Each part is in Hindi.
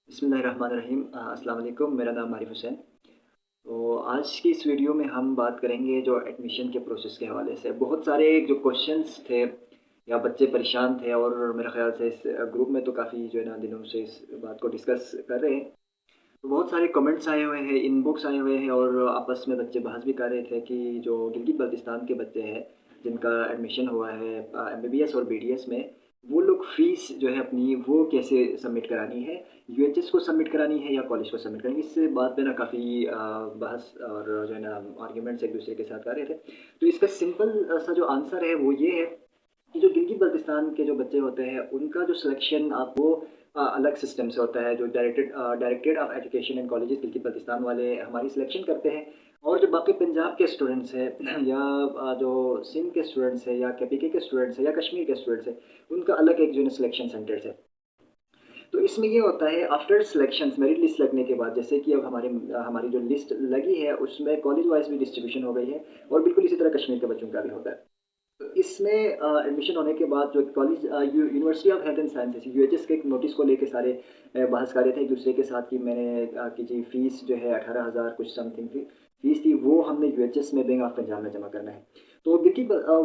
बिस्मिल्लाहिर्रहमानिर्रहीम। अस्सलाम वालेकुम। मेरा नाम आरिफ़ हुसैन। तो आज की इस वीडियो में हम बात करेंगे जो एडमिशन के प्रोसेस के हवाले से। बहुत सारे जो क्वेश्चंस थे या बच्चे परेशान थे और मेरे ख़्याल से इस ग्रुप में तो काफ़ी जो है ना दिनों से इस बात को डिस्कस कर रहे हैं। तो बहुत सारे कमेंट्स आए हुए हैं, इनबॉक्स आए हुए हैं और आपस में बच्चे बहस भी कर रहे थे कि जो गिलगित बल्तिस्तान के बच्चे हैं, जिनका एडमिशन हुआ है एमबीबीएस और बीडीएस में, वो लोग फ़ीस जो है अपनी वो कैसे सबमिट करानी है? यूएचएस को सबमिट करानी है या कॉलेज को सबमिट करानी है? इस बात पे ना काफ़ी बहस और जो है ना आर्ग्यूमेंट्स एक-दूसरे के साथ कर रहे थे। तो इसका सिंपल सा जो आंसर है वो ये है कि जो गिलगित बल्तिस्तान के जो बच्चे होते हैं, उनका जो सिलेक्शन आप वो अलग सिस्टम से होता है। जो directorate of education and colleges Gilgit Baltistan वाले हमारी सिलेक्शन करते हैं और जो बाकी पंजाब के स्टूडेंट्स हैं या जो सिंध के स्टूडेंट्स हैं या केपीके के स्टूडेंट्स हैं या कश्मीर के स्टूडेंट्स हैं, उनका अलग एक जो है ना सिलेक्शन सेंटर्स है। तो इसमें ये होता है आफ्टर सिलेक्शंस मेरिट लिस्ट लगने के बाद, जैसे कि अब हमारी जो लिस्ट लगी है उसमें कॉलेज वाइज़ भी डिस्ट्रीब्यूशन हो गई है और बिल्कुल इसी तरह कश्मीर के बच्चों का भी होता है। तो इसमें एडमिशन होने के बाद जो college university of health and sciences UHS के एक नोटिस को लेके सारे बहस कर रहे थे एक दूसरे के साथ कि मैंने कि जी फीस जो है 18,000 कुछ समथिंग की फीस थी, वो हमने यूएचएस में बैंक ऑफ पंजाब में जमा करना है। तो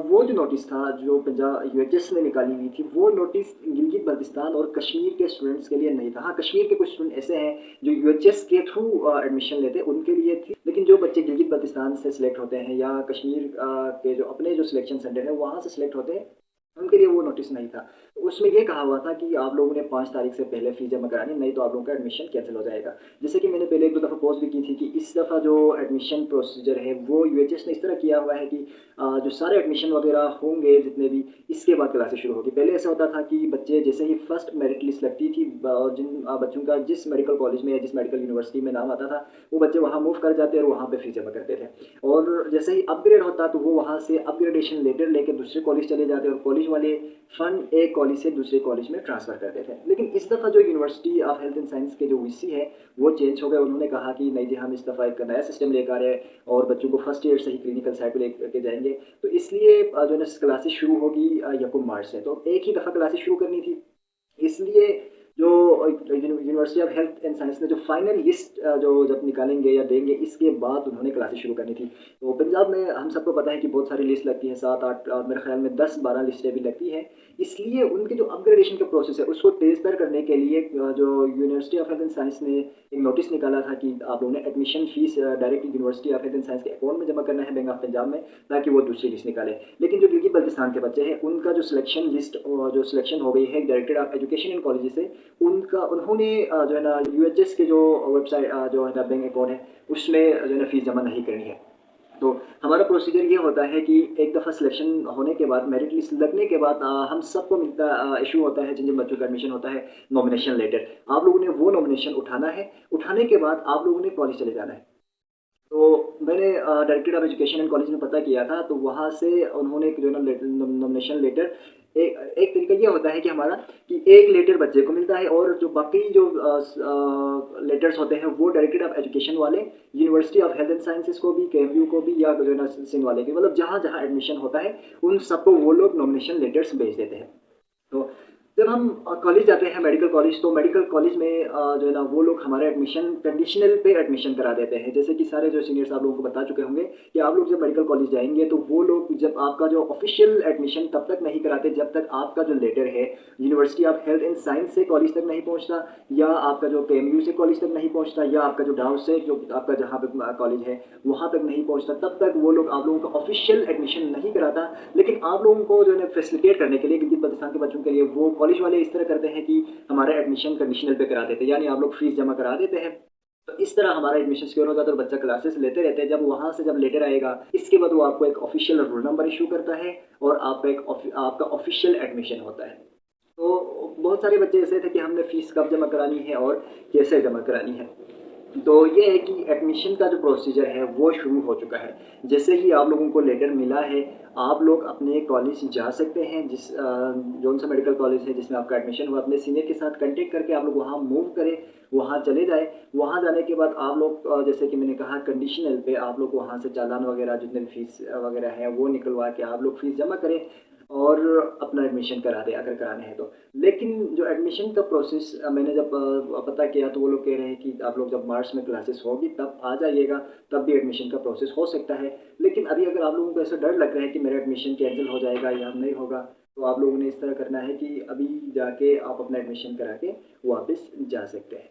वो जो नोटिस था जो पंजाब यूएचएस ने निकाली हुई थी, वो नोटिस गिलगित बल्तिस्तान और कश्मीर के स्टूडेंट्स के लिए नहीं था। हाँ, कश्मीर के कुछ स्टूडेंट ऐसे हैं जो यूएचएस के थ्रू एडमिशन लेते हैं, उनके लिए थी। लेकिन जो बच्चे गिलगित बल्तिस्तान से सिलेक्ट होते हैं या कश्मीर के जो अपने जो सिलेक्शन सेंटर है वहाँ से सिलेक्ट होते हैं, उनके लिए वो नोटिस नहीं था। तो उसमें ये कहा हुआ था कि आप लोगों ने 5 तारीख से पहले फ़ीस जमा करानी है, नहीं तो आप लोगों का एडमिशन कैंसल हो जाएगा। जैसे कि मैंने पहले 1-2 दफ़ा पोस्ट भी की थी कि इस दफ़ा जो एडमिशन प्रोसीजर है वो यूएचएस ने इस तरह किया हुआ है कि जो सारे एडमिशन वगैरह होंगे जितने भी, इसके बाद क्लासेस शुरू होगी। पहले ऐसा होता था कि बच्चे जैसे ही फर्स्ट मेरिट लिस्ट लगती थी और जिन बच्चों का जिस मेडिकल कॉलेज में या जिस मेडिकल यूनिवर्सिटी में नाम आता था, वो बच्चे वहाँ मूव कर जाते और वहाँ पे फ़ीस जमा करते थे। और जैसे ही अपग्रेड होता तो वो वहाँ से अपग्रेडेशन लेटर लेके दूसरे कॉलेज चले जाते और कॉलेज वाले फंड एक कॉलेज से दूसरे कॉलेज में ट्रांसफ़र करते थे। लेकिन इस दफ़ा जो university of health and science के जो वीसी है, वो चेंज हो गए। उन्होंने कहा कि नहीं जी, हम इस दफ़ा एक नया सिस्टम लेकर आ रहे हैं और बच्चों को फर्स्ट ईयर से ही क्लिनिकल साइड पे लेके जाएँगे। तो इसलिए जो है ना क्लासेस शुरू होगी यकम मार्च से। तो एक ही दफ़ा क्लासेस शुरू करनी थी। इसलिए जो university of health and science ने जो फाइनल लिस्ट जो जब निकालेंगे या देंगे, इसके बाद उन्होंने क्लासेस शुरू करनी थी। तो पंजाब में हम सबको पता है कि बहुत सारी लिस्ट लगती है, 7-8 मेरे ख्याल में 10-12 लिस्टें भी लगती हैं। इसलिए उनके जो अपग्रेडेशन का प्रोसेस है उसको तेज़-तर करने के लिए जो university of health and science ने एक नोटिस निकाला था कि आप लोगों ने admission fees direct university of health and science के अकाउंट में जमा करना है बैंक ऑफ पंजाब में, ताकि वो दूसरी लिस्ट निकाले। लेकिन जो गिलगित बल्तिस्तान के बच्चे हैं, उनका जो सिलेक्शन लिस्ट जो सिलेक्शन हो गई है directorate of education and colleges से, उन्होंने जो है ना यूएचएस के जो वेबसाइट जो है ना बैंक अकाउंट है, उसमें जो है ना फ़ीस जमा नहीं करनी है। तो हमारा प्रोसीजर ये होता है कि एक दफ़ा सिलेक्शन होने के बाद, मेरिट लिस्ट लगने के बाद हम सबको इश्यू होता है, जिन जिन बच्चों का एडमिशन होता है, नॉमिनेशन लेटर। आप लोगों ने वो नॉमिनेशन उठाना है, उठाने के बाद आप लोगों ने कॉलेज चले जाना है। तो मैंने directorate of education and college में पता किया था, तो वहाँ से उन्होंने एक जो है ना नॉमिनेशन लेटर, एक एक तरीका ये होता है कि हमारा कि एक लेटर बच्चे को मिलता है और जो बाकी जो लेटर्स होते हैं वो डायरेक्टरेट ऑफ एजुकेशन वाले university of health and sciences को भी, केएमयू को भी या जो है ना सिंध वाले के, मतलब जहाँ जहाँ एडमिशन होता है उन सबको वो लोग नॉमिनेशन लेटर्स भेज देते हैं। तो जब हम कॉलेज जाते हैं मेडिकल कॉलेज, तो मेडिकल कॉलेज में जो है ना वो लोग हमारा एडमिशन कंडीशनल पे एडमिशन करा देते हैं। जैसे कि सारे जो सीनियर्स आप लोगों को बता चुके होंगे कि आप लोग जब मेडिकल कॉलेज जाएँगे तो वो लोग जब आपका जो ऑफ़िशियल एडमिशन तब तक नहीं कराते जब तक आपका जो लेटर है university of health and science से कॉलेज तक नहीं पहुँचता, या आपका जो केएमयू से कॉलेज तक नहीं पहुँचता, या आपका जो डाउट से जो आपका जहाँ पे कॉलेज है वहाँ तक नहीं पहुँचता, तब तक वो लोग आप लोगों का ऑफ़िशियल एडमिशन नहीं कराता। लेकिन आप लोगों को जो है ना फैसिलिटेट करने के लिए गिलगित बल्तिस्तान के बच्चों के लिए वो कॉलेज वाले इस तरह करते हैं कि हमारा एडमिशन कंडीशनल पे करा देते हैं, यानी आप लोग फीस जमा करा देते हैं। तो इस तरह हमारा एडमिशन सिक्योर हो जाता है और बच्चा क्लासेस लेते रहते हैं। जब वहाँ से जब लेटर आएगा, इसके बाद वो आपको एक ऑफिशियल रोल नंबर इशू करता है और आपका ऑफिशियल एडमिशन होता है। तो बहुत सारे बच्चे ऐसे थे कि हमने फीस कब जमा करानी है और कैसे जमा करानी है। तो ये है कि एडमिशन का जो प्रोसीजर है वो शुरू हो चुका है। जैसे ही आप लोगों को लेटर मिला है, आप लोग अपने कॉलेज जा सकते हैं, जौन-सा मेडिकल कॉलेज है जिसमें आपका एडमिशन हुआ, अपने सीनियर के साथ कॉन्टैक्ट करके आप लोग वहाँ मूव करें, वहाँ चले जाएँ। वहाँ जाने के बाद आप लोग जैसे कि मैंने कहा कंडीशनल पे आप लोग वहाँ से चालान वगैरह जितने भी फीस वगैरह है वो निकलवा के आप लोग फीस जमा करें। और अपना एडमिशन करा दें अगर कराने हैं तो। लेकिन जो एडमिशन का प्रोसेस मैंने जब पता किया तो वो लोग कह रहे हैं कि आप लोग जब मार्च में क्लासेस होगी तब आ जाइएगा, तब भी एडमिशन का प्रोसेस हो सकता है। लेकिन अभी अगर आप लोगों को ऐसा डर लग रहा है कि मेरा एडमिशन कैंसिल हो जाएगा या नहीं होगा, तो आप लोगों ने इस तरह करना है कि अभी जाके आप अपना एडमिशन करा के वापस जा सकते हैं।